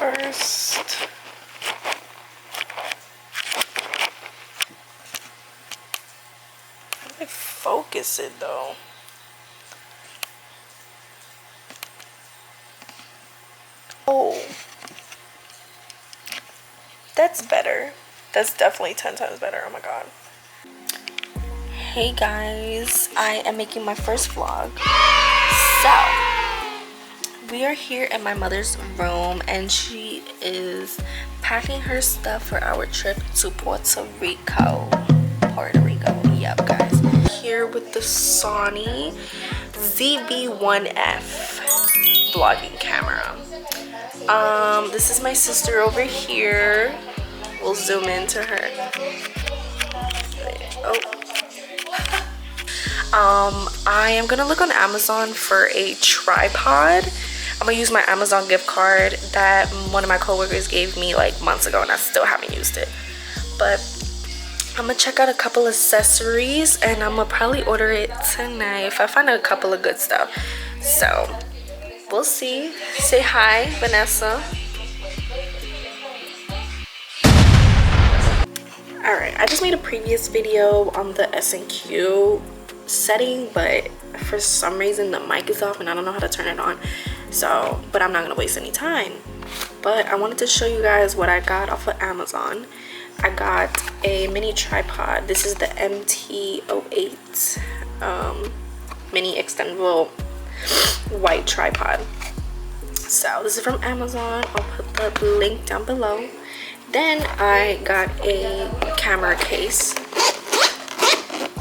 first. How do I focus it though? Oh, that's better. That's definitely 10 times better. Oh my god. Hey guys, I am making my first vlog. So we are here in my mother's room and she is packing her stuff for our trip to Puerto Rico. Yep guys. Here with the Sony ZV-1F vlogging camera. This is my sister over here. We'll zoom into her. I am gonna look on Amazon for a tripod. I'm gonna use my Amazon gift card that one of my coworkers gave me like months ago and I still haven't used it. But I'm gonna check out a couple accessories and I'm gonna probably order it tonight if I find a couple of good stuff. So we'll see. Say hi, Vanessa. Alright, I just made a previous video on the S&Q setting, but for some reason the mic is off and I don't know how to turn it on. So, but I'm not gonna waste any time. But I wanted to show you guys what I got off of Amazon. I got a mini tripod. This is the MT08 mini extendable white tripod. So this is from Amazon. I'll put the link down below. Then I got a camera case.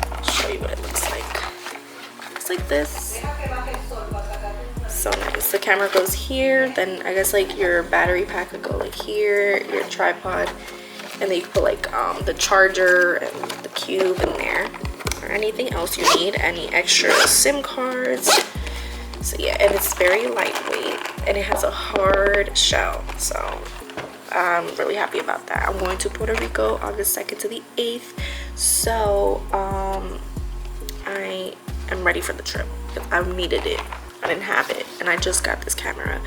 I'll show you what it looks like. Looks like this. So nice. The camera goes here. Then I guess like your battery pack could go like here, your tripod, and then you can put like the charger and the cube in there, or anything else you need, any extra SIM cards. So yeah, and it's very lightweight and it has a hard shell. So I'm really happy about that. I'm going to Puerto Rico August 2nd to the 8th. So I am ready for the trip because I needed it. I didn't have it and I just got this camera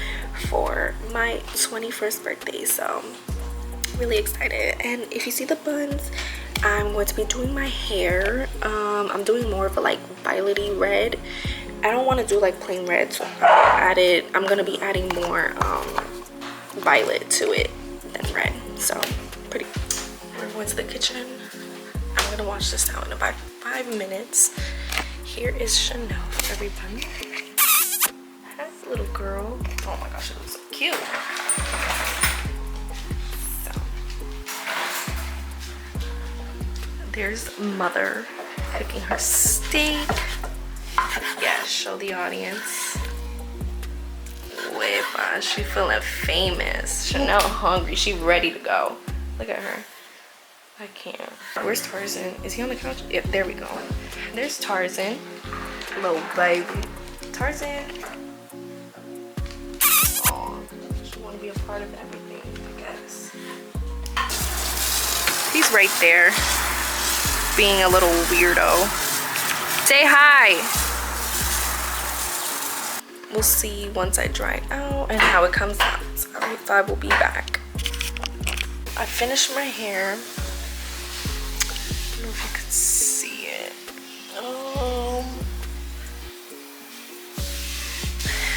for my 21st birthday. So really excited. And if you see the buns, I'm going to be doing my hair. I'm doing more of a like violety red. I don't want to do like plain red, so I'm gonna be adding more violet to it than red. So pretty. We're going to the kitchen. I'm gonna wash this out in about 5 minutes. Here is Chanel for everybody. Hi, little girl. Oh my gosh, it looks so cute. So there's Mother cooking her steak. Yeah, show the audience. Wepa, she feeling famous. Chanel hungry. She ready to go. Look at her. I can't. Where's Tarzan? Is he on the couch? Yep, there we go. There's Tarzan. Little baby. Tarzan. Oh, she want to be a part of everything, I guess. He's right there, being a little weirdo. Say hi. We'll see once I dry it out and how it comes out. So I will be back. I finished my hair. I don't know if you could see it.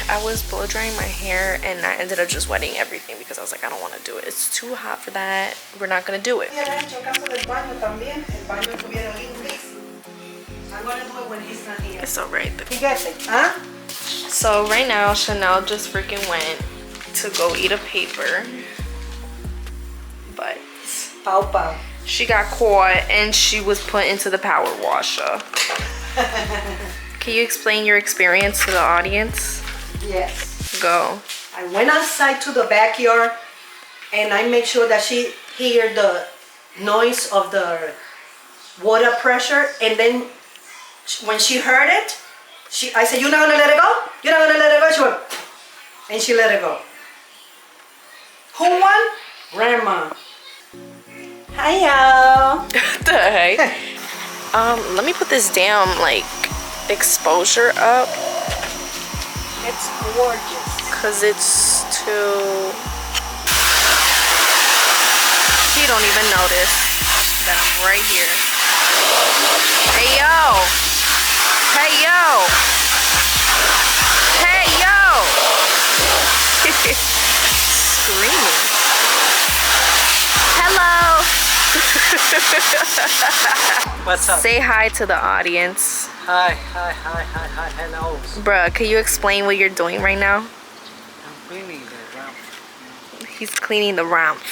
I was blow drying my hair and I ended up just wetting everything because I was like, I don't want to do it. It's too hot for that. We're not gonna do it. I'm gonna do it when he's not here. It's alright. He gets it, huh? So right now, Chanel just freaking went to go eat a paper, but she got caught and she was put into the power washer. Can you explain your experience to the audience? Yes. Go. I went outside to the backyard and I make sure that she hear the noise of the water pressure, and then when she heard it, I said, "You're not gonna let it go? You're not gonna let it go?" She went, and she let it go. Who won? Grandma. Hi, y'all. What the heck? Let me put this damn like exposure up. It's gorgeous. Cause it's too don't even notice that I'm right here. Hey yo! Hey yo! Hey yo! Screaming. Hello! What's up? Say hi to the audience. Hi, hello. Bruh, can you explain what you're doing right now? I'm cleaning the room. He's cleaning the ramp.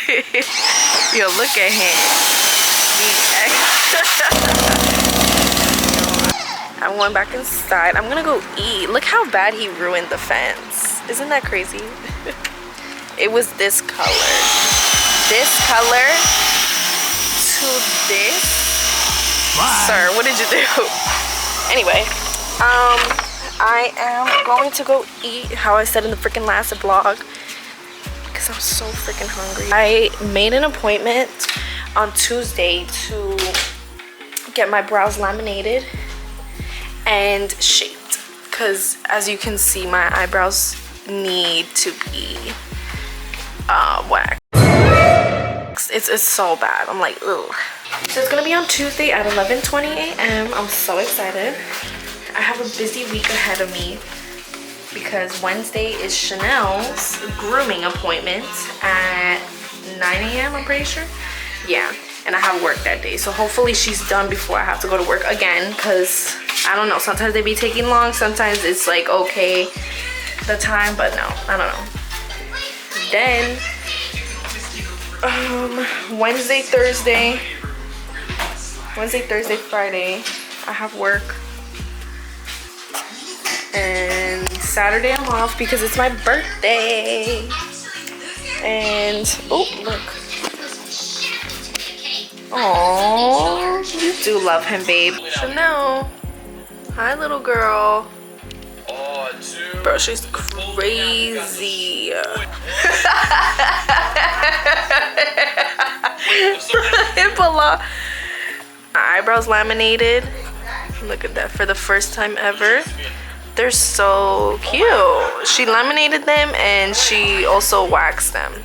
Yo, look at him. I went back inside. I'm gonna go eat. Look how bad he ruined the fence. Isn't that crazy? It was this color. This color to this. Bye. Sir, what did you do? Anyway, I am going to go eat, how I said in the freaking last vlog, because I'm so freaking hungry. I made an appointment on Tuesday to get my brows laminated and shaped, because as you can see, my eyebrows need to be waxed. It's so bad. I'm like, ugh. So it's gonna be on Tuesday at 11:20 a.m. I'm so excited. I have a busy week ahead of me because Wednesday is Chanel's grooming appointment at 9 a.m. I'm pretty sure. Yeah, and I have work that day. So hopefully she's done before I have to go to work again, because I don't know, sometimes they be taking long, sometimes it's like okay the time, but no, I don't know. Then Wednesday, Thursday, Friday, I have work. And Saturday I'm off because it's my birthday. And, oh, look. Oh, you do love him, babe. Chanel. Hi, little girl. Bro, she's crazy. My eyebrows laminated. Look at that, for the first time ever. They're so cute. She laminated them and she also waxed them.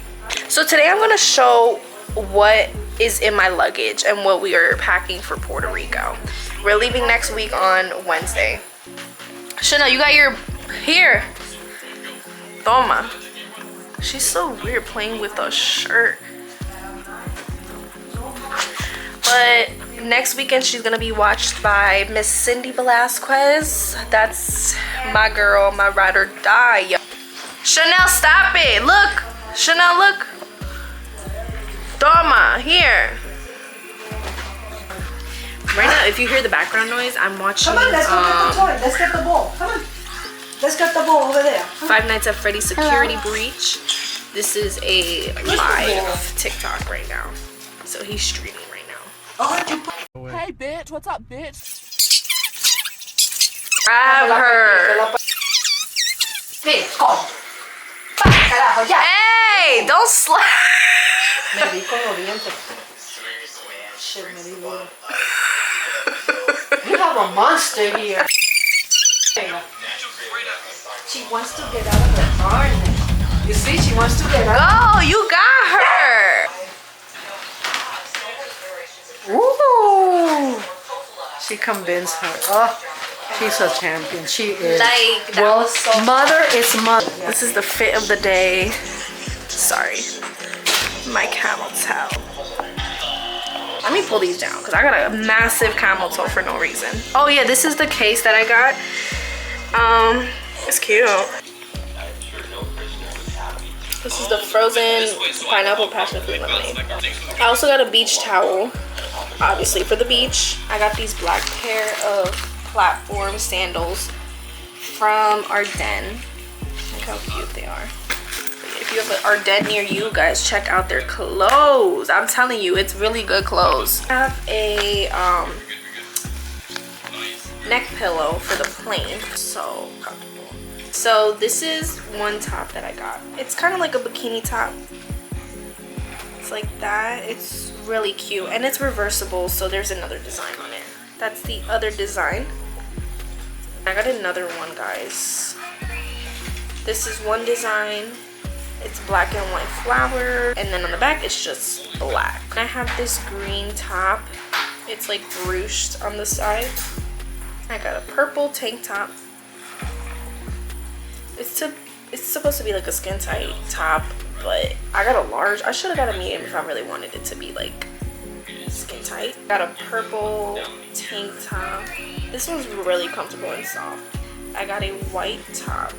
So today I'm gonna show what is in my luggage and what we are packing for Puerto Rico. We're leaving next week on Wednesday. Chanel, you got your, here. Toma. She's so weird playing with a shirt. But next weekend she's gonna be watched by Miss Cindy Velasquez. That's my girl, my ride or die. Chanel, stop it. Look. Chanel, look. Toma, here. Right now, if you hear the background noise, I'm watching. Come on, let's go get the toy. Let's get the ball. Come on. Let's get the ball over there. Five Nights at Freddy's Security Breach. This is a live TikTok right now. So he's streaming right now. Hey bitch, what's up bitch? Grab her. Hey, don't slap. You have a monster here. She wants to get out of the harness. You see, she wants to get out. Oh, you got her. Ooh. She convinced her. Oh, she's a champion. She is. Like, that well, was so mother is mother. This is the fit of the day. Sorry. My camel toe. Let me pull these down because I got a massive camel toe for no reason. Oh yeah, this is the case that I got. It's cute. This is the frozen pineapple passion fruit lemonade. I also got a beach towel, obviously for the beach. I got these black pair of platform sandals from Ardennes. Look how cute they are. If you have an Ardennes near you, guys, check out their clothes. I'm telling you, it's really good clothes. I have a neck pillow for the plane. So comfortable. So this is one top that I got. It's kind of like a bikini top. It's like that. It's really cute. And it's reversible, so there's another design on it. That's the other design. I got another one, guys. This is one design. It's black and white flower, and then on the back it's just black. I have this green top. It's like ruched on the side. I got a purple tank top. It's supposed to be like a skin tight top, but I got a large. I should have got a medium if I really wanted it to be like skin tight. Got a purple tank top. This one's really comfortable and soft. I got a white top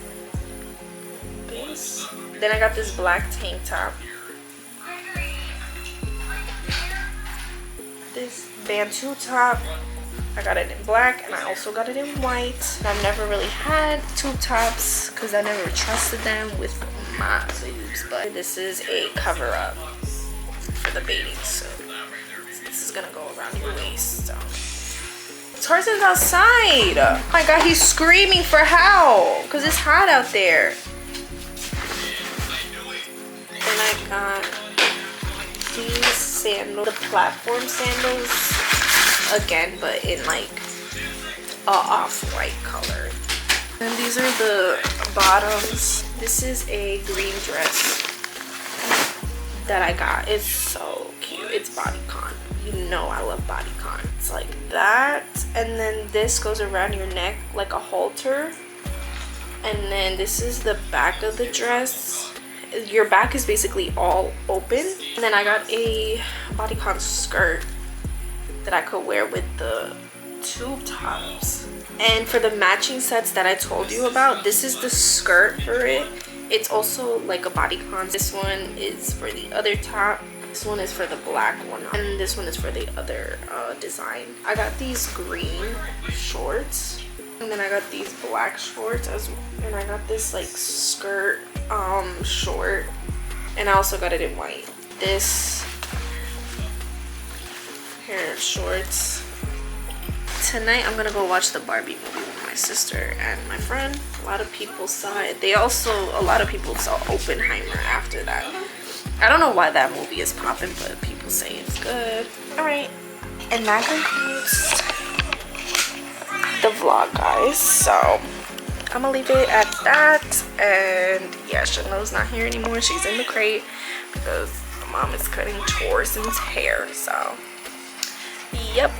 base. Then I got this black tank top. This Bantu top. I got it in black and I also got it in white. I've never really had tube tops because I never trusted them with my boobs, but this is a cover up for the bathing suit. So this is gonna go around your waist. So Tarzan's outside. Oh my god, he's screaming for help because it's hot out there. Then I got these sandals, the platform sandals. Again, but in like a off-white color. And these are the bottoms. This is a green dress that I got. It's so cute. It's bodycon. You know I love bodycon. It's like that, and then this goes around your neck like a halter, and then this is the back of the dress. Your back is basically all open. And then I got a bodycon skirt that I could wear with the tube tops. And for the matching sets that I told you about, this is the skirt for it. It's also like a bodycon. This one is for the other top. This one is for the black one. And this one is for the other design. I got these green shorts. And then I got these black shorts as well. And I got this like skirt short. And I also got it in white. This pair of shorts. Tonight I'm gonna go watch the Barbie movie with my sister and my friend. A lot of people saw it. A lot of people saw Oppenheimer after that. I don't know why that movie is popping, but people say it's good. Alright, and that concludes the vlog, guys. So I'm gonna leave it at that. And yeah, Chanel's not here anymore. She's in the crate because my mom is cutting Tarzan's hair. So yep.